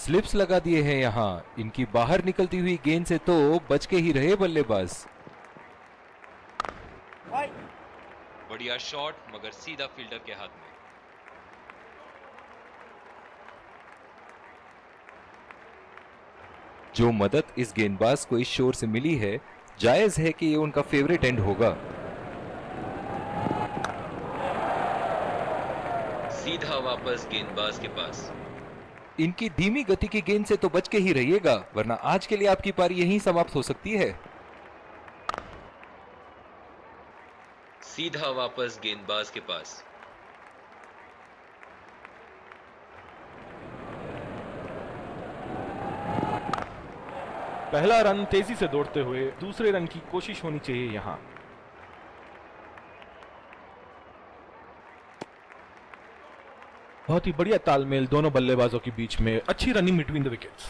Slips लगा दिए हैं यहाँ। इनकी बाहर निकलती हुई गेंद से तो बच के ही रहे बल्लेबाज। बढ़िया शॉट, मगर सीधा फील्डर के हाथ में। जो मदद इस गेंदबाज को इस शोर से मिली है, जायज है कि ये उनका फेवरेट एंड होगा। सीधा वापस गेंदबाज के पास। इनकी धीमी गति की गेंद से तो बच के ही रहिएगा, वरना आज के लिए आपकी पारी यहीं समाप्त हो सकती है। सीधा वापस गेंदबाज के पास। पहला रन तेजी से दौड़ते हुए दूसरे रन की कोशिश होनी चाहिए यहां। बहुत ही बढ़िया तालमेल दोनों बल्लेबाजों के बीच में, अच्छी running between the wickets.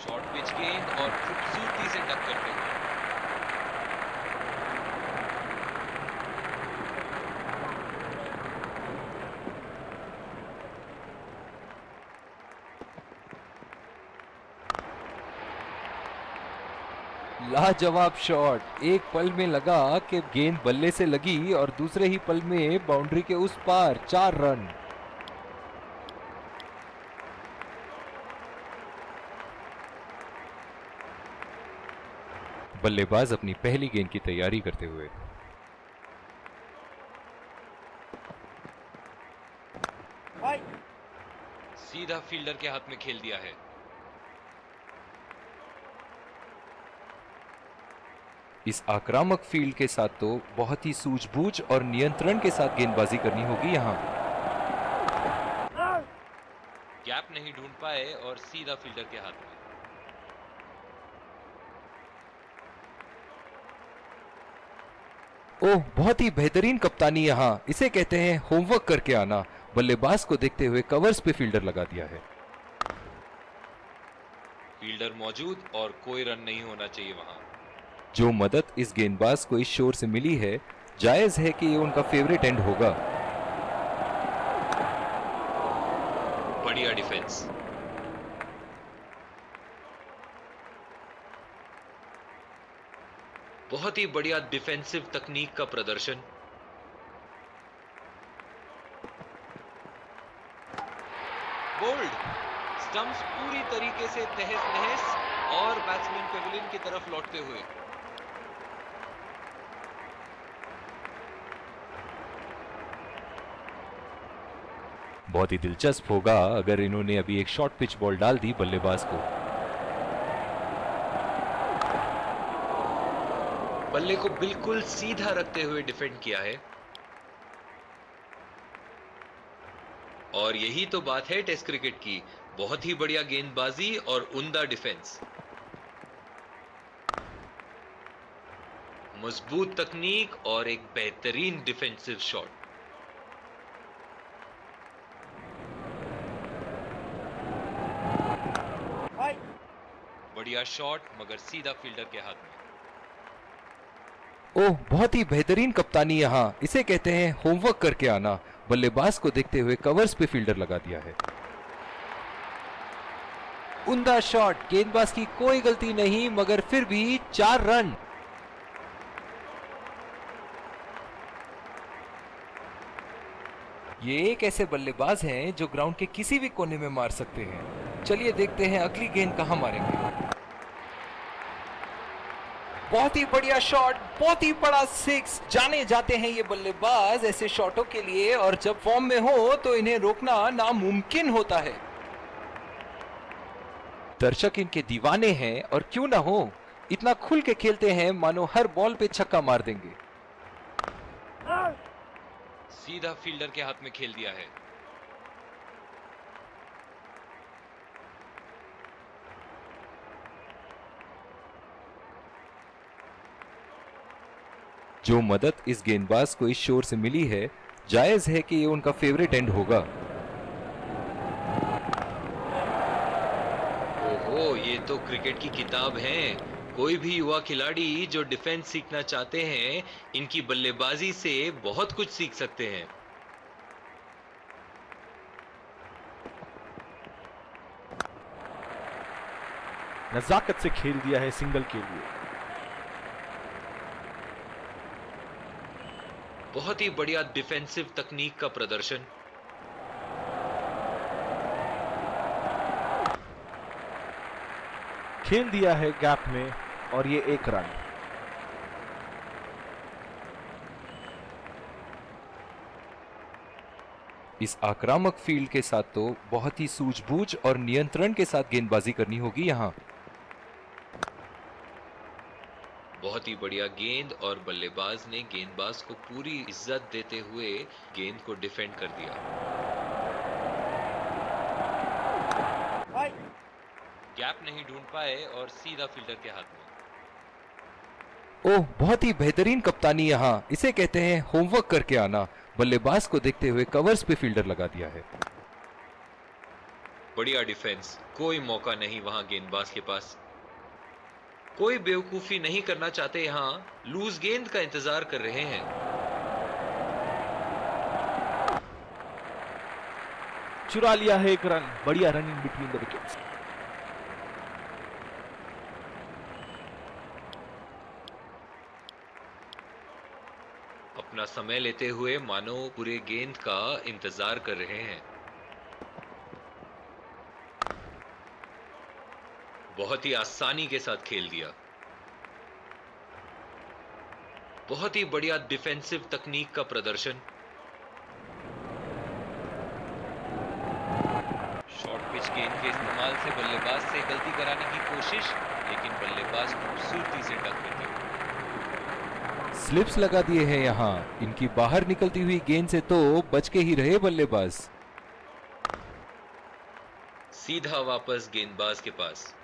Short pitch गेंद और खूबसूरती से डक करते हुए। लाजवाब शॉट। एक पल में लगा कि गेंद बल्ले से लगी और दूसरे ही पल में बाउंड्री के उस पार 4 रन। बल्लेबाज अपनी पहली गेंद की तैयारी करते हुए। सीधा फील्डर के हाथ में खेल दिया है। इस आक्रामक फील्ड के साथ तो बहुत ही सूझबूझ और नियंत्रण के साथ गेंदबाजी करनी होगी यहां। गैप नहीं ढूंढ पाए और सीधा फील्डर के हाथ में। ओह, बहुत ही बेहतरीन कप्तानी यहां। इसे कहते हैं होमवर्क करके आना। बल्लेबाज को देखते हुए कवर्स पे फील्डर लगा दिया है। फील्डर मौजूद और कोई रन नहीं होना चाहिए वहां। जो मदद इस गेंदबाज को इस शोर से मिली है, जायज है कि ये उनका फेवरेट एंड होगा। बढ़िया डिफेंस। बहुत ही बढ़िया डिफेंसिव तकनीक का प्रदर्शन। बोल्ड। स्टंप्स पूरी तरीके से तहस नहस और बैट्समैन पेविलियन की तरफ लौटते हुए। बहुत ही दिलचस्प होगा अगर इन्होंने अभी एक शॉर्ट पिच बॉल डाल दी बल्लेबाज को। बल्ले को बिल्कुल सीधा रखते हुए डिफेंड किया है। और यही तो बात है टेस्ट क्रिकेट की, बहुत ही बढ़िया गेंदबाजी और उम्दा डिफेंस। मजबूत तकनीक और एक बेहतरीन डिफेंसिव शॉट। बढ़िया शॉट, मगर सीधा फील्डर के हाथ में। ओह, बहुत ही बेहतरीन कप्तानी यहां। इसे कहते हैं होमवर्क करके आना। बल्लेबाज को देखते हुए कवर्स पे फील्डर लगा दिया है। उम्दा शॉट। गेंदबाज की कोई गलती नहीं, मगर फिर भी 4 रन। ये एक ऐसे बल्लेबाज हैं जो ग्राउंड के किसी भी कोने में मार सकते हैं। चलिए देखते हैं अगली गेंद कहां मारेंगे। बहुत ही बढ़िया शॉट, बहुत ही बड़ा 6। जाने जाते हैं ये बल्लेबाज ऐसे शॉटों के लिए, और जब फॉर्म में हो तो इन्हें रोकना नामुमकिन होता है। दर्शक इनके दीवाने हैं, और क्यों ना हो, इतना खुल के खेलते हैं मानो हर बॉल पे छक्का मार देंगे। सीधा फील्डर के हाथ में खेल दिया है। जो मदद इस गेंदबाज को इस शोर से मिली है, जायज है कि ये उनका फेवरेट एंड होगा। ओहो, ये तो क्रिकेट की किताब है। कोई भी युवा खिलाड़ी जो डिफेंस सीखना चाहते हैं, इनकी बल्लेबाजी से बहुत कुछ सीख सकते हैं। नजाकत से खेल दिया है सिंगल के लिए। बहुत ही बढ़िया डिफेंसिव तकनीक का प्रदर्शन। खेल दिया है गैप में और ये 1 रन। इस आक्रामक फील्ड के साथ तो बहुत ही सूझबूझ और नियंत्रण के साथ गेंदबाजी करनी होगी यहाँ। बहुत ही बढ़िया गेंद और बल्लेबाज ने गेंदबाज को पूरी इज्जत देते हुए गेंद को डिफेंड कर दिया। गैप नहीं ढूंढ पाए और सीधा फील्डर के हाथ में। ओह, बहुत ही बेहतरीन कप्तानी यहाँ। इसे कहते हैं होमवर्क करके आना। बल्लेबाज को देखते हुए कवर्स पे फील्डर लगा दिया है। बढ़िया डिफेंस, कोई मौका नहीं वहां गेंदबाज के पास। कोई बेवकूफी नहीं करना चाहते, यहां लूज गेंद का इंतजार कर रहे हैं। चुरा लिया है 1 रन। बढ़िया रनिंग बिटवीन द विकेट्स। अपना समय लेते हुए मानो पूरे गेंद का इंतजार कर रहे हैं। बहुत ही आसानी के साथ खेल दिया। बहुत ही बढ़िया डिफेंसिव तकनीक का प्रदर्शन। शॉर्ट पिच गेंद के इस्तेमाल से बल्लेबाज से गलती कराने की कोशिश, लेकिन बल्लेबाज खूबसूरती से टक कर दिया। स्लिप्स लगा दिए हैं यहाँ। इनकी बाहर निकलती हुई गेंद से तो बच के ही रहे बल्लेबाज। सीधा वापस गेंदबाज के पास।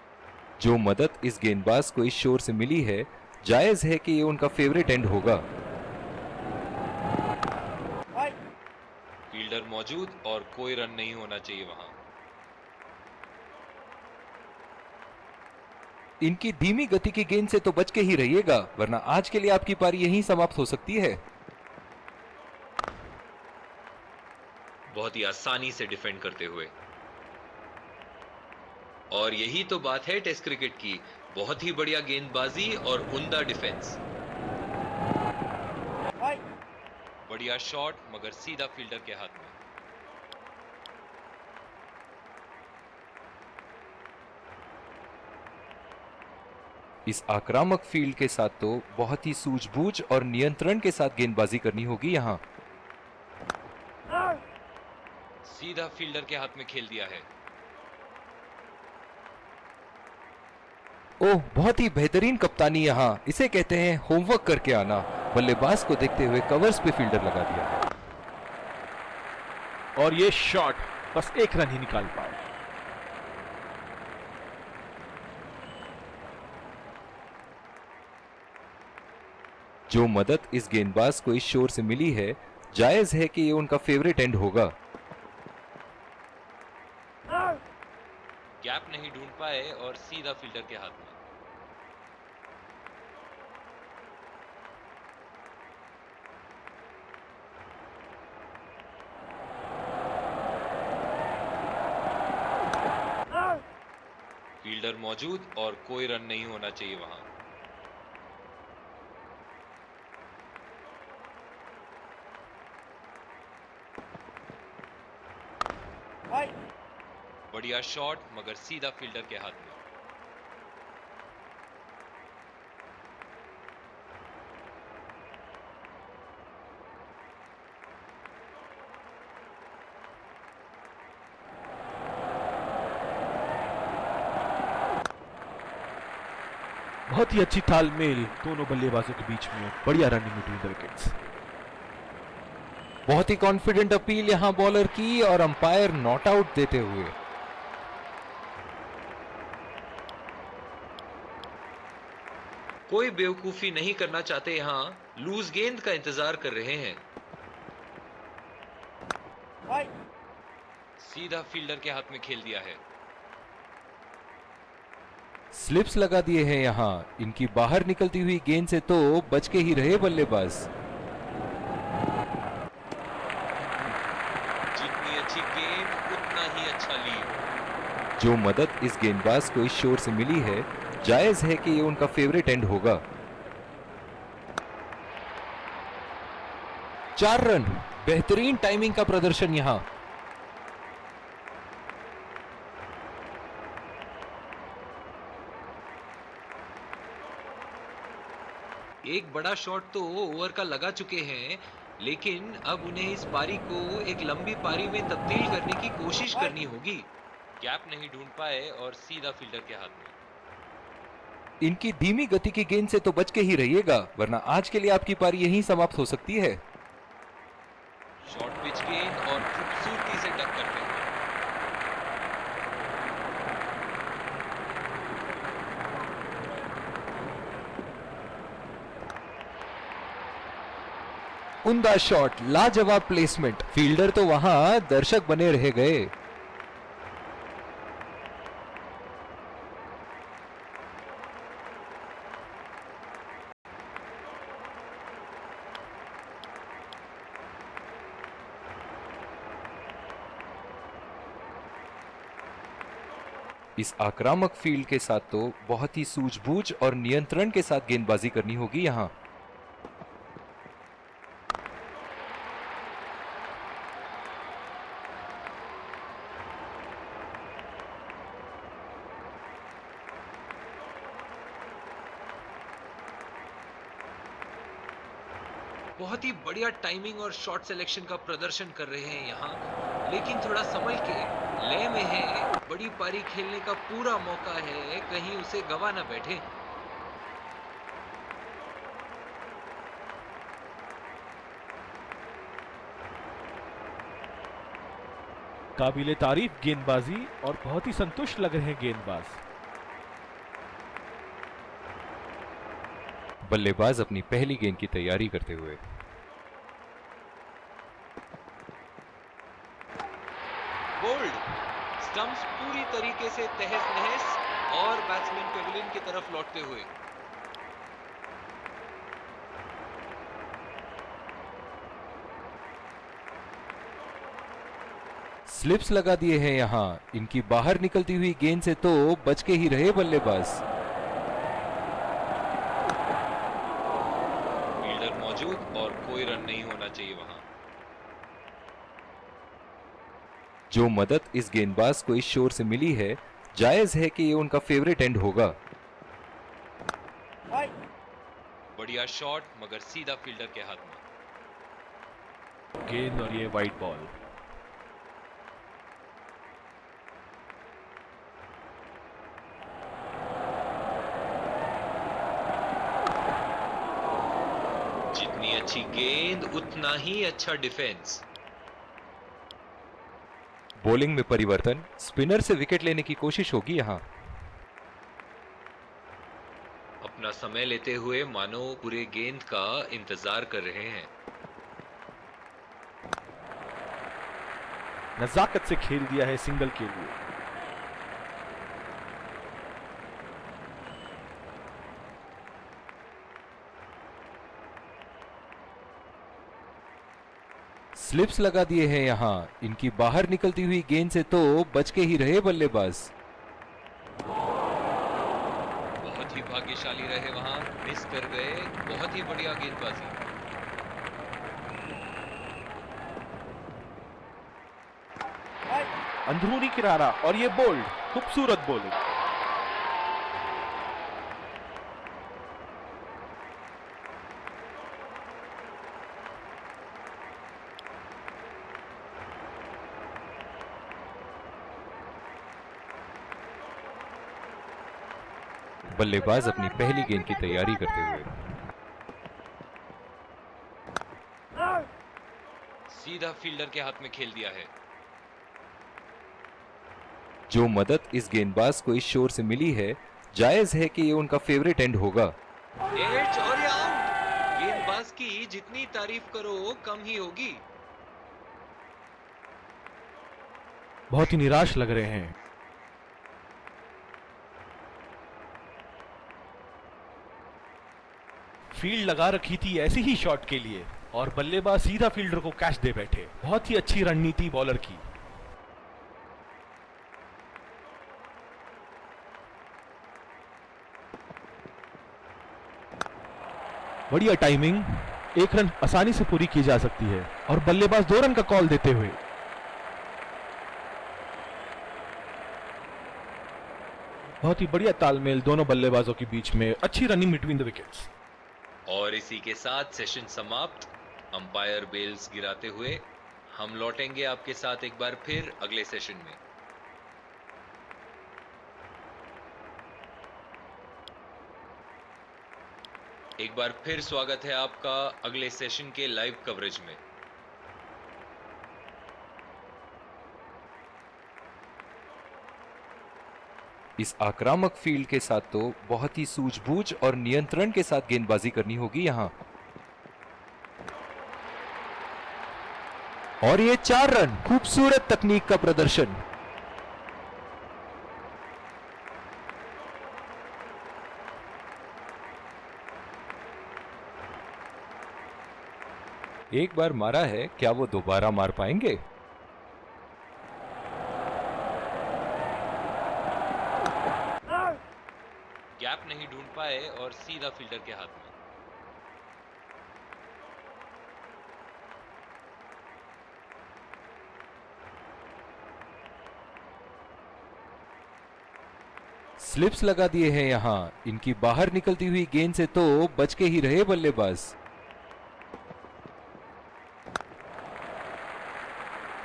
जो मदद इस गेंदबाज को इस शोर से मिली है, जायज है कि ये उनका फेवरेट एंड होगा। फील्डर मौजूद और कोई रन नहीं होना चाहिए वहां। इनकी धीमी गति की गेंद से तो बच के ही रहिएगा, वरना आज के लिए आपकी पारी यहीं समाप्त हो सकती है। बहुत ही आसानी से डिफेंड करते हुए। और यही तो बात है टेस्ट क्रिकेट की। बहुत ही बढ़िया गेंदबाजी और उम्दा डिफेंस। बढ़िया शॉट, मगर सीधा फील्डर के हाथ में। इस आक्रामक फील्ड के साथ तो बहुत ही सूझबूझ और नियंत्रण के साथ गेंदबाजी करनी होगी यहाँ। सीधा फील्डर के हाथ में खेल दिया है। ओह, बहुत ही बेहतरीन कप्तानी यहाँ। इसे कहते हैं होमवर्क करके आना। बल्लेबाज को देखते हुए कवर्स पे फील्डर लगा दिया है। और ये शॉट बस 1 रन ही निकाल पाए। जो मदद इस गेंदबाज को इस शोर से मिली है, जायज है कि ये उनका फेवरेट एंड होगा। गैप नहीं ढूंढ पाए और सीधा फील्डर के हाथ में। फील्डर मौजूद और कोई रन नहीं होना चाहिए वहां। बढ़िया शॉट, मगर सीधा फील्डर के हाथ में। बहुत ही अच्छी तालमेल दोनों बल्लेबाजों के बीच में। बढ़िया रनिंग बिटवीन द विकेट्स। बहुत ही कॉन्फिडेंट अपील यहां बॉलर की और अंपायर नॉट आउट देते हुए। कोई बेवकूफी नहीं करना चाहते, यहां लूज गेंद का इंतजार कर रहे हैं। सीधा फील्डर के हाथ में खेल दिया है। स्लिप्स लगा दिए हैं यहाँ, इनकी बाहर निकलती हुई गेंद से तो बच के ही रहे बल्लेबाज। जितनी अच्छी गेंद उतना ही अच्छा लीड। जो मदद इस गेंदबाज को इस शोर से मिली है, जायज है कि ये उनका फेवरेट एंड होगा। 4 रन, बेहतरीन टाइमिंग का प्रदर्शन यहां। एक बड़ा शॉट तो ओवर का लगा चुके हैं, लेकिन अब उन्हें इस पारी को एक लंबी पारी में तब्दील करने की कोशिश करनी होगी। गैप नहीं ढूंढ पाए और सीधा फील्डर के हाथ में। इनकी धीमी गति की गेंद से तो बच के ही रहिएगा, वरना आज के लिए आपकी पारी यहीं समाप्त हो सकती है। शॉर्ट पिच गेंद और खूबसूरती से टक करते हुए। उम्दा शॉट, लाजवाब प्लेसमेंट। फील्डर तो वहां दर्शक बने रह गए। इस आक्रामक फील्ड के साथ तो बहुत ही सूझबूझ और नियंत्रण के साथ गेंदबाजी करनी होगी यहां। बहुत ही बढ़िया टाइमिंग और शॉट सिलेक्शन का प्रदर्शन कर रहे हैं यहाँ, लेकिन थोड़ा संभल के। लय में है, बड़ी पारी खेलने का पूरा मौका है, कहीं उसे गवा ना बैठे। काबिले तारीफ गेंदबाजी और बहुत ही संतुष्ट लग रहे हैं गेंदबाज। बल्लेबाज अपनी पहली गेंद की तैयारी करते हुए। बोल्ड, स्टंप्स पूरी तरीके से तहस नहस और बैट्समैन पेविलियन की तरफ लौटते हुए। स्लिप्स लगा दिए हैं यहां, इनकी बाहर निकलती हुई गेंद से तो बच के ही रहे बल्लेबाज। फील्डर मौजूद और कोई रन नहीं होना चाहिए वहां। जो मदद इस गेंदबाज को इस शोर से मिली है, जायज है कि ये उनका फेवरेट एंड होगा। बढ़िया शॉट, मगर सीधा फील्डर के हाथ में। गेंद और ये वाइड बॉल। जितनी अच्छी गेंद उतना ही अच्छा डिफेंस। बॉलिंग में परिवर्तन, स्पिनर से विकेट लेने की कोशिश होगी यहां। अपना समय लेते हुए मानो पूरे गेंद का इंतजार कर रहे हैं। नजाकत से खेल दिया है सिंगल के लिए। स्लिप्स लगा दिए हैं यहां, इनकी बाहर निकलती हुई गेंद से तो बच के ही रहे बल्लेबाज। बहुत ही भाग्यशाली रहे वहां, मिस कर गए। बहुत ही बढ़िया गेंदबाजी। अंदरूनी किनारा और ये बोल्ड, खूबसूरत बॉलिंग। बल्लेबाज अपनी पहली गेंद की तैयारी करते हुए। सीधा फील्डर के हाथ में खेल दिया है। जो मदद इस गेंदबाज को इस शोर से मिली है, जायज है कि ये उनका फेवरेट एंड होगा। एड्ज और ये आउट। गेंदबाज की जितनी तारीफ करो कम ही होगी। बहुत ही निराश लग रहे हैं। फील्ड लगा रखी थी ऐसी ही शॉट के लिए और बल्लेबाज सीधा फील्डर को कैच दे बैठे। बहुत ही अच्छी रणनीति बॉलर की। बढ़िया टाइमिंग, एक रन आसानी से पूरी की जा सकती है और बल्लेबाज 2 रन का कॉल देते हुए। बहुत ही बढ़िया तालमेल दोनों बल्लेबाजों के बीच में, अच्छी रनिंग बिटवीन द विकेट्स। और इसी के साथ सेशन समाप्त। अंपायर बेल्स गिराते हुए हम लौटेंगे आपके साथ एक बार फिर अगले सेशन में। एक बार फिर स्वागत है आपका अगले सेशन के लाइव कवरेज में। इस आक्रामक फील्ड के साथ तो बहुत ही सूझबूझ और नियंत्रण के साथ गेंदबाजी करनी होगी यहां। और ये 4 रन, खूबसूरत तकनीक का प्रदर्शन। एक बार मारा है, क्या वो दोबारा मार पाएंगे? गैप नहीं ढूंढ पाए और सीधा फील्डर के हाथ में। स्लिप्स लगा दिए हैं यहां। इनकी बाहर निकलती हुई गेंद से तो बच के ही रहे बल्लेबाज।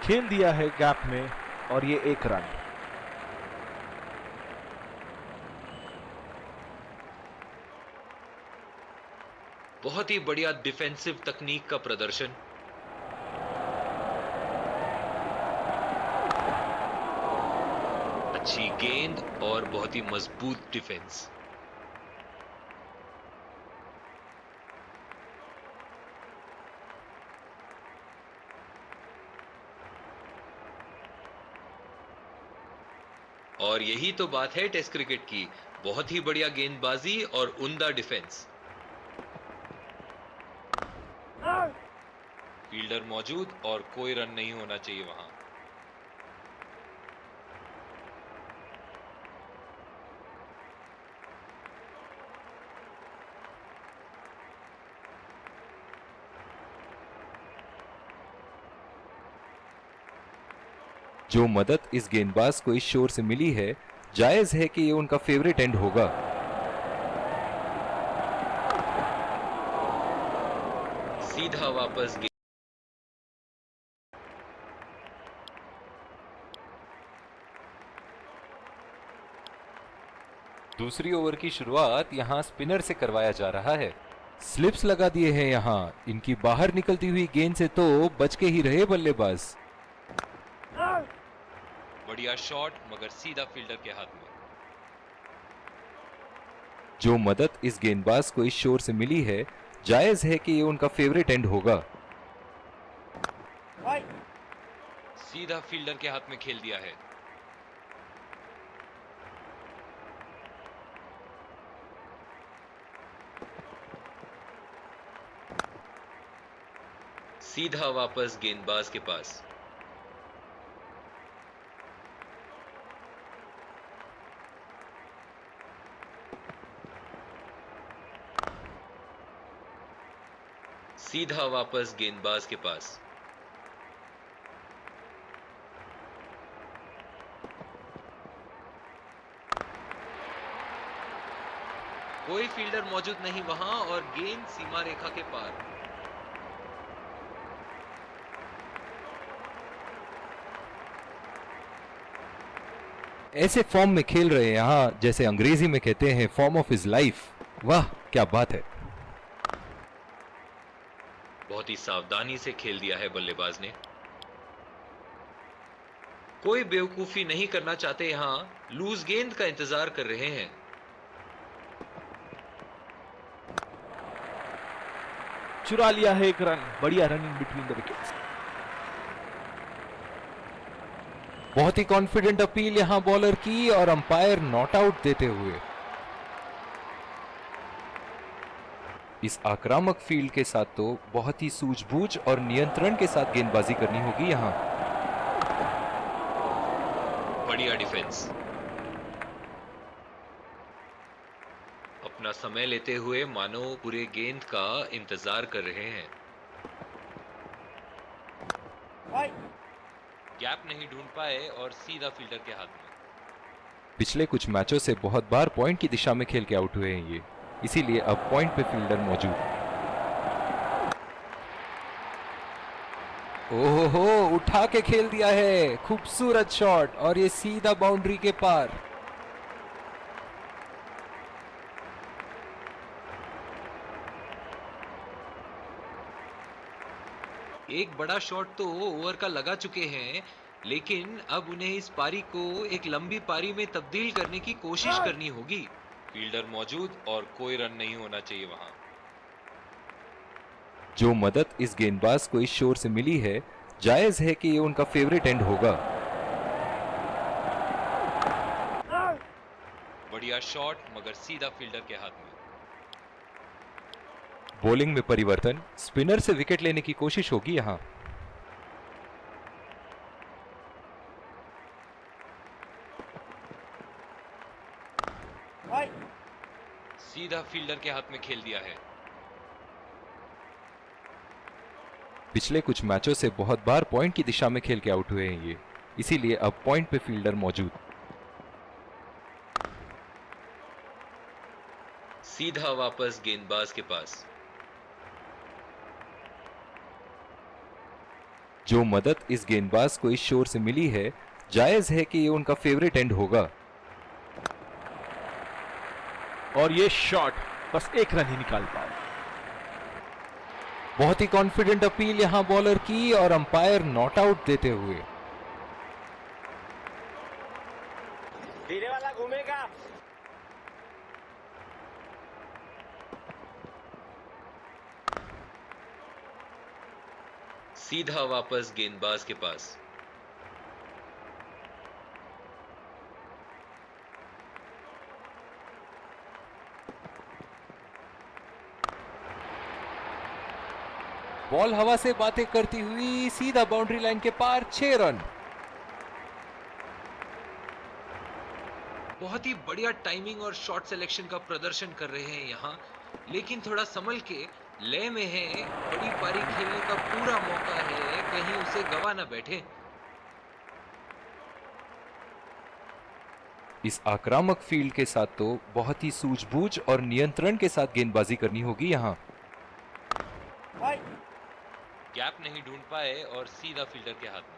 खेल दिया है गैप में और ये 1 रन। बहुत ही बढ़िया डिफेंसिव तकनीक का प्रदर्शन। अच्छी गेंद और बहुत ही मजबूत डिफेंस। और यही तो बात है टेस्ट क्रिकेट की, बहुत ही बढ़िया गेंदबाजी और उम्दा डिफेंस। फील्डर मौजूद और कोई रन नहीं होना चाहिए वहां। जो मदद इस गेंदबाज को इस शोर से मिली है, जायज है कि ये उनका फेवरेट एंड होगा। सीधा वापस दूसरी ओवर की शुरुआत यहां स्पिनर से करवाया जा रहा है। स्लिप्स लगा दिए हैं यहां। इनकी बाहर निकलती हुई गेंद से तो बच के ही रहे बल्लेबाज। बढ़िया शॉट मगर सीधा फील्डर के हाथ में। जो मदद इस गेंदबाज को इस शोर से मिली है, जायज है कि ये उनका फेवरेट एंड होगा। सीधा फील्डर के हाथ में खेल दिया है। सीधा वापस गेंदबाज के पास। सीधा वापस गेंदबाज के पास। कोई फील्डर मौजूद नहीं वहां और गेंद सीमा रेखा के पार। ऐसे फॉर्म में खेल रहे हैं यहां, जैसे अंग्रेजी में कहते हैं फॉर्म ऑफ हिज लाइफ। वाह क्या बात है। बहुत ही सावधानी से खेल दिया है बल्लेबाज ने। कोई बेवकूफी नहीं करना चाहते, यहां लूज गेंद का इंतजार कर रहे हैं। चुरा लिया है 1 रन। बढ़िया रनिंग बिटवीन द विकेट्स। बहुत ही कॉन्फिडेंट अपील यहां बॉलर की और अंपायर नॉट आउट देते हुए। इस आक्रामक फील्ड के साथ तो बहुत ही सूझबूझ और नियंत्रण के साथ गेंदबाजी करनी होगी यहाँ। बढ़िया डिफेंस। अपना समय लेते हुए मानो पूरे गेंद का इंतजार कर रहे हैं। गैप नहीं ढूंढ पाए और सीधा फील्डर के हाथ में। पिछले कुछ मैचों से बहुत बार पॉइंट की दिशा में खेल के आउट हुए हैं ये, इसीलिए अब पॉइंट पे फील्डर मौजूद। ओहो, उठा के खेल दिया है, खूबसूरत शॉट और ये सीधा बाउंड्री के पार। एक बड़ा शॉट तो ओवर का लगा चुके हैं, लेकिन अब उन्हें इस पारी को एक लंबी पारी में तब्दील करने की कोशिश करनी होगी। फील्डर मौजूद और कोई रन नहीं होना चाहिए वहां। जो मदद इस गेंदबाज को इस शोर से मिली है, जायज है कि ये उनका फेवरेट एंड होगा। बढ़िया शॉट, मगर सीधा फील्डर के हाथ में। बॉलिंग में परिवर्तन, स्पिनर से विकेट लेने की कोशिश होगी यहां। सीधा फील्डर के हाथ में खेल दिया है। पिछले कुछ मैचों से बहुत बार पॉइंट की दिशा में खेल के आउट हुए हैं ये, इसीलिए अब पॉइंट पे फील्डर मौजूद। सीधा वापस गेंदबाज के पास। जो मदद इस गेंदबाज को इस शोर से मिली है, जायज है कि ये उनका फेवरेट एंड होगा। और ये शॉट बस एक रन ही निकाल पाए। बहुत ही कॉन्फिडेंट अपील यहां बॉलर की और अंपायर नॉट आउट देते हुए। धीरे वाला घूमेगा। सीधा वापस गेंदबाज के पास। बॉल हवा से बातें करती हुई सीधा बाउंड्री लाइन के पार, 6 रन। बहुत ही बढ़िया टाइमिंग और शॉट सिलेक्शन का प्रदर्शन कर रहे हैं यहां, लेकिन थोड़ा संभल के, लय में है। बड़ी पारी खेलने का पूरा मौका है, कहीं उसे गवा ना बैठे। इस आक्रामक फील्ड के साथ तो बहुत ही सूझबूझ और नियंत्रण के साथ गेंदबाजी करनी होगी यहां। गैप नहीं ढूंढ पाए और सीधा फील्डर के हाथ में।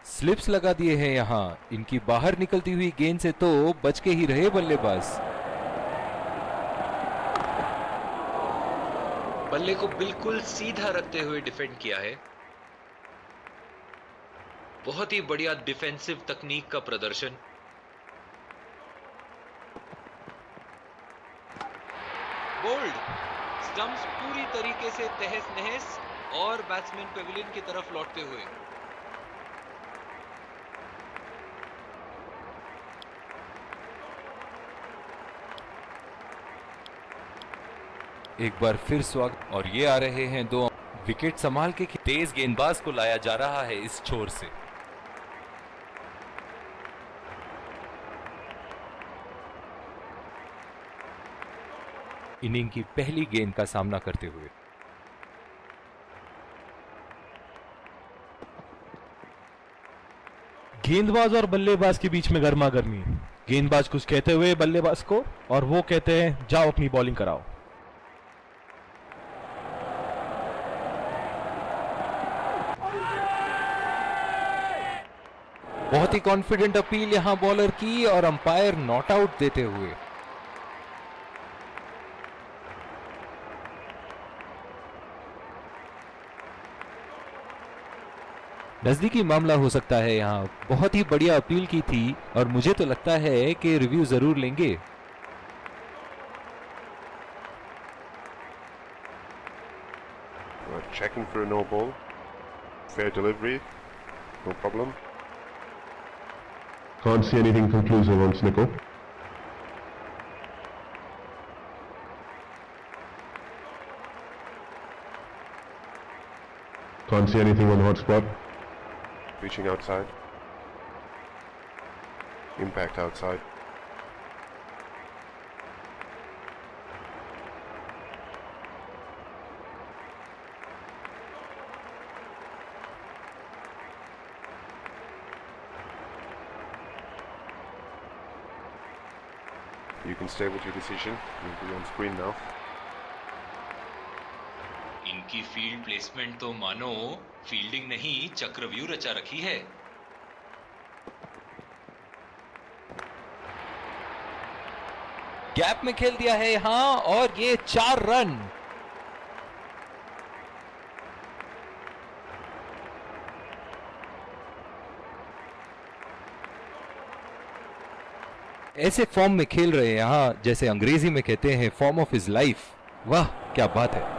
स्लिप्स लगा दिए हैं यहां, इनकी बाहर निकलती हुई गेंद से तो बच के ही रहे बल्लेबाज। बल्ले को बिल्कुल सीधा रखते हुए डिफेंड किया है। बहुत ही बढ़िया डिफेंसिव तकनीक का प्रदर्शन। बोल्ड, स्टंप्स पूरी तरीके से तहस नहस और बैट्समैन पेविलियन की तरफ लौटते हुए। एक बार फिर स्वागत, और ये आ रहे हैं 2 विकेट संभाल के। तेज गेंदबाज को लाया जा रहा है इस छोर से। इनिंग की पहली गेंद का सामना करते हुए गेंदबाज और बल्लेबाज के बीच में गर्मा गर्मी। गेंदबाज कुछ कहते हुए बल्लेबाज को, और वो कहते हैं जाओ अपनी बॉलिंग कराओ। बहुत ही कॉन्फिडेंट अपील यहां बॉलर की और अंपायर नॉट आउट देते हुए। नजदीकी मामला हो सकता है यहां। बहुत ही बढ़िया अपील की थी और मुझे तो लगता है कि रिव्यू जरूर लेंगे। Checking for a no ball. Fair delivery. No problem. Can't see anything conclusive on Snickle. Can't see anything on hotspot. Reaching outside. Impact outside. You can stay with your decision. You'll be on screen now. इनकी field placement तो मानो fielding नहीं चक्रव्यूह रचा रखी है। Gap में खेल दिया है यहां और ये 4 रन। ऐसे फॉर्म में खेल रहे हैं यहां, जैसे अंग्रेजी में कहते हैं फॉर्म ऑफ हिज लाइफ। वाह क्या बात है।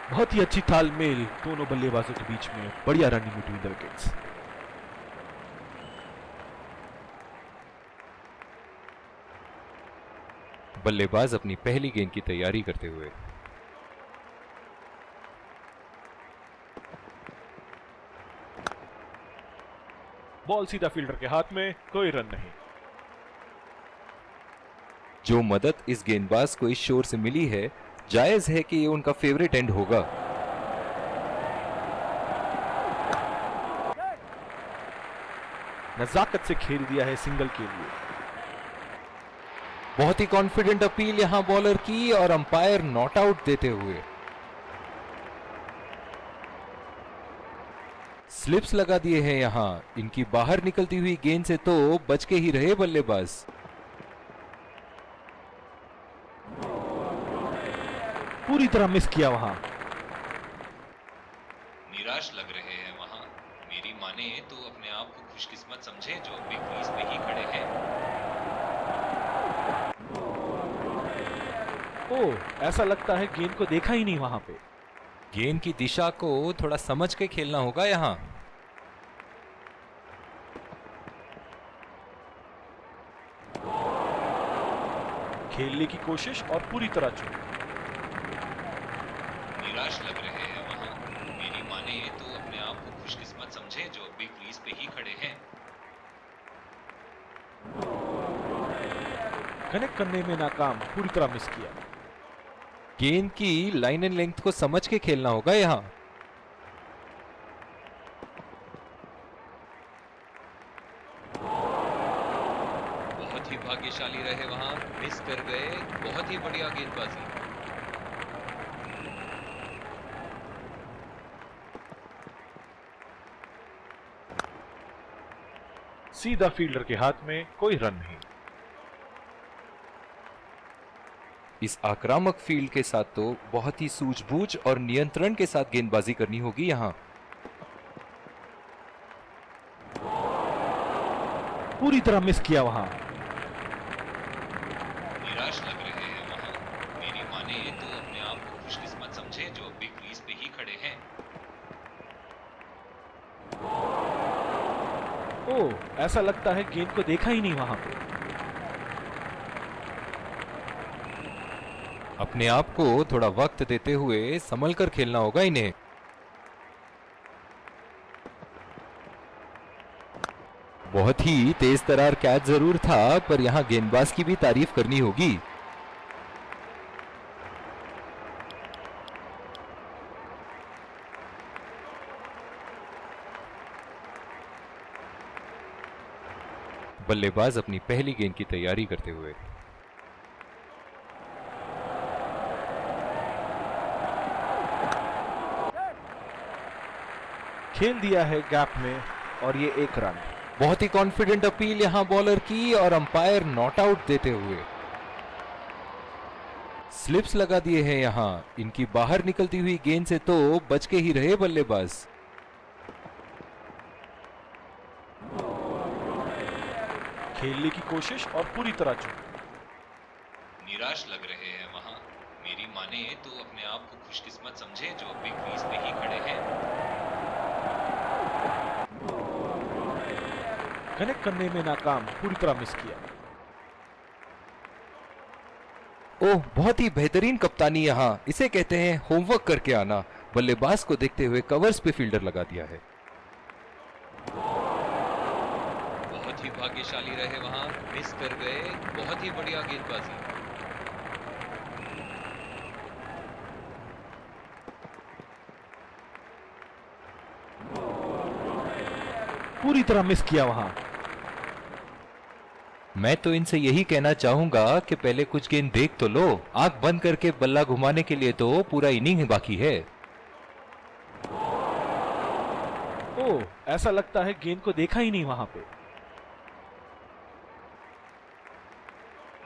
बहुत ही अच्छी तालमेल दोनों बल्लेबाजों के बीच में, बढ़िया रनिंग बिटवीन द विकेट्स। बल्लेबाज अपनी पहली गेंद की तैयारी करते हुए। बॉल सीधा फील्डर के हाथ में, कोई रन नहीं। जो मदद इस गेंदबाज को इस शोर से मिली है, जायज है कि ये उनका फेवरेट एंड होगा। नजाकत से खेल दिया है सिंगल के लिए। बहुत ही कॉन्फिडेंट अपील यहां बॉलर की और अंपायर नॉट आउट देते हुए। स्लिप्स लगा दिए हैं यहां, इनकी बाहर निकलती हुई गेंद से तो बच के ही रहे बल्लेबाज। पूरी तरह मिस किया वहां। निराश लग रहे हैं वहां। मेरी माने तो अपने आप को खुशकिस्मत समझे जो बिग क्रीज पे ही खड़े हैं। ओह, ऐसा लगता है गेंद को देखा ही नहीं वहां पे। गेंद की दिशा को थोड़ा समझ के खेलना होगा यहां। खेलने की कोशिश और पूरी तरह चूक। निराश लग रहे हैं वहां। मेरी माने तो अपने आप को खुशकिस्मत समझे जो बिग क्रीज पे ही खड़े हैं। कनेक्ट करने में नाकाम, पूरी तरह मिस किया। गेंद की लाइन एंड लेंथ को समझ के खेलना होगा यहां। बहुत ही भाग्यशाली रहे वहां, मिस कर गए। बहुत ही बढ़िया गेंदबाजी। सीधा फील्डर के हाथ में, कोई रन नहीं। इस आक्रामक फील्ड के साथ तो बहुत ही सूझबूझ और नियंत्रण के साथ गेंदबाजी करनी होगी यहां। पूरी तरह मिस किया वहां। निराश लग रहे हैं वहां। मेरी माने तो अपने आप को खुशकिस्मत समझे जो बिग क्रीज पे ही खड़े हैं। ओह, ऐसा लगता है गेंद को देखा ही नहीं वहां पे। अपने आप को थोड़ा वक्त देते हुए संभल कर खेलना होगा इन्हें। बहुत ही तेज तरार कैच जरूर था, पर यहां गेंदबाज की भी तारीफ करनी होगी। बल्लेबाज अपनी पहली गेंद की तैयारी करते हुए। खेल दिया है गैप में और ये 1 रन। बहुत ही कॉन्फिडेंट अपील यहां बॉलर की और अंपायर नॉट आउट देते हुए। स्लिप्स लगा दिए हैं यहां, इनकी बाहर निकलती हुई गेंद से तो बच के ही रहे बल्लेबाज। खेलने की कोशिश और पूरी तरह चूक। निराश लग रहे हैं वहां। मेरी माने तो अपने आप को खुशकिस्मत समझे जो बिग क्रीज पे ही खड़े हैं। कनेक्ट करने में नाकाम, पूरी तरह मिस किया। ओह, बहुत ही बेहतरीन कप्तानी यहाँ, इसे कहते हैं होमवर्क करके आना। बल्लेबाज को देखते हुए कवर्स पे फील्डर लगा दिया है। बहुत ही भाग्यशाली रहे वहां, मिस कर गए। बहुत ही बढ़िया गेंदबाजी। पूरी तरह मिस किया वहां। मैं तो इनसे यही कहना चाहूंगा कि पहले कुछ गेंद देख तो लो। आंख बंद करके बल्ला घुमाने के लिए तो पूरा इनिंग ही बाकी है। ओह, ऐसा लगता है गेंद को देखा ही नहीं वहां पे।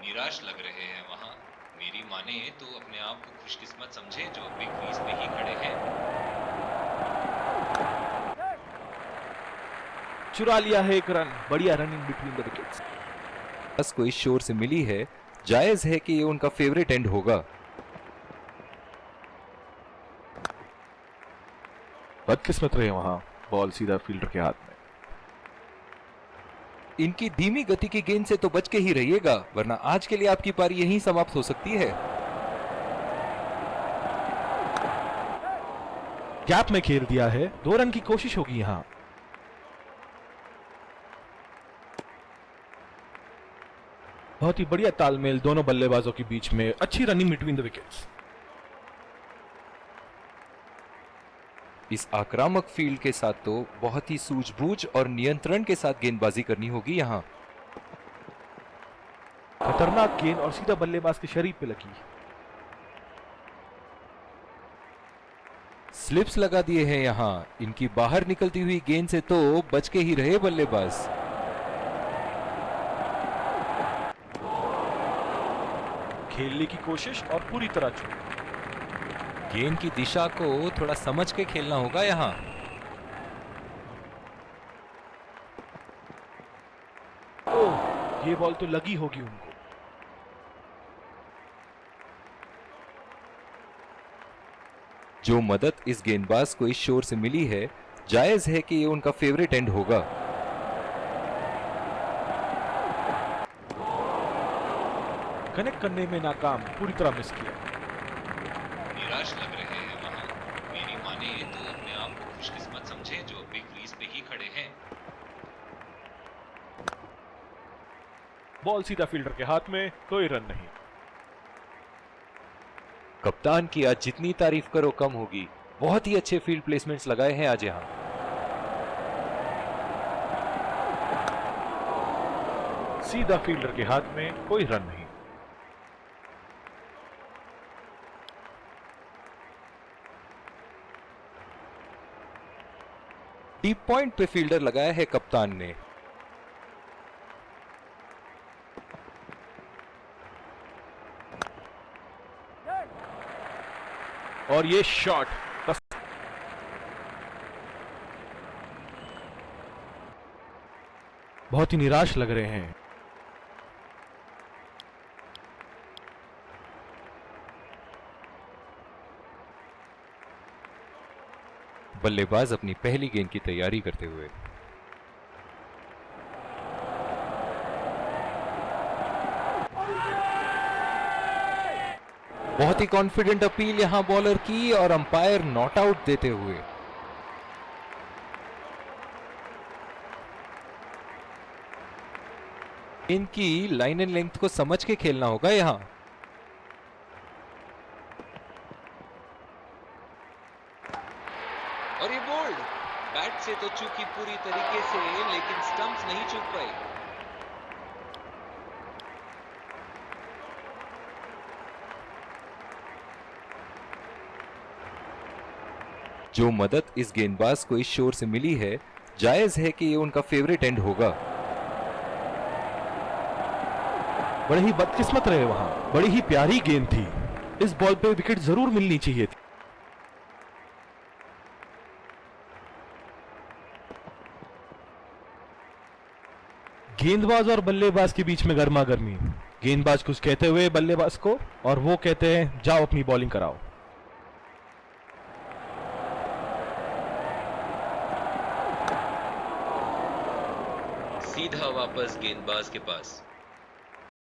निराश लग रहे हैं वहां। मेरी माने तो अपने आप को खुशकिस्मत समझे जो अभी क्रीज पे ही खड़े हैं। चुरा लिया है एक रन। बढ़िया रनिंग बिटवीन द विकेट्स। बस को इस शोर से मिली है, जायज है कि ये उनका फेवरेट एंड होगा। बदकिस्मत रहे वहां, बॉल सीधा फील्डर के हाथ में। इनकी धीमी गति की गेंद से तो बच के ही रहिएगा, वरना आज के लिए आपकी पारी यहीं समाप्त हो सकती है। गैप में खेल दिया है। 2 रन की कोशिश होगी यहां। बहुत ही बढ़िया तालमेल दोनों बल्लेबाजों के बीच में। अच्छी रनिंग बिटवीन द विकेट्स। इस आक्रामक फील्ड के साथ तो बहुत ही सूझबूझ और नियंत्रण के साथ गेंदबाजी करनी होगी यहाँ। खतरनाक गेंद और सीधा बल्लेबाज के शरीर पे लगी। स्लिप्स लगा दिए हैं यहाँ। इनकी बाहर निकलती हुई गेंद से तो बच के ही रहे बल्लेबाज। खेलने की कोशिश और पूरी तरह चूक। गेंद की दिशा को थोड़ा समझ के खेलना होगा यहाँ। ओह, ये बॉल तो लगी होगी उनको। जो मदद इस गेंदबाज को इस शोर से मिली है, जायज है कि ये उनका फेवरेट एंड होगा। कनेक्ट करने में नाकाम, पूरी तरह मिस किया। निराश लग रहे हैं वहां। मेरी माने तो अपने आप को खुशकिस्मत समझे जो अभी क्रीज पे ही खड़े हैं। बॉल सीधा फील्डर के हाथ में, कोई रन नहीं। कप्तान की आज जितनी तारीफ करो कम होगी। बहुत ही अच्छे फील्ड प्लेसमेंट्स लगाए हैं आज यहाँ। सीधा फील्डर के हाथ में, कोई रन नहीं। डीप पॉइंट पे फील्डर लगाया है कप्तान ने। और ये शॉट बहुत ही निराश लग रहे हैं। बल्लेबाज अपनी पहली गेंद की तैयारी करते हुए। बहुत ही कॉन्फिडेंट अपील यहां बॉलर की और अंपायर नॉट आउट देते हुए। इनकी लाइन एंड लेंथ को समझ के खेलना होगा यहां। और ये बोल्ड बैट से तो चूकी पूरी तरीके से, लेकिन स्टंप्स नहीं चूक पाई। जो मदद इस गेंदबाज को इस शोर से मिली है, जायज है कि ये उनका फेवरेट एंड होगा। बड़े ही बदकिस्मत रहे वहां। बड़ी ही प्यारी गेंद थी। इस बॉल पे विकेट जरूर मिलनी चाहिए थी। गेंदबाज और बल्लेबाज के बीच में गर्मा गर्मी। गेंदबाज कुछ कहते हुए बल्लेबाज को, और वो कहते हैं जाओ अपनी बॉलिंग कराओ। सीधा वापस गेंदबाज के पास।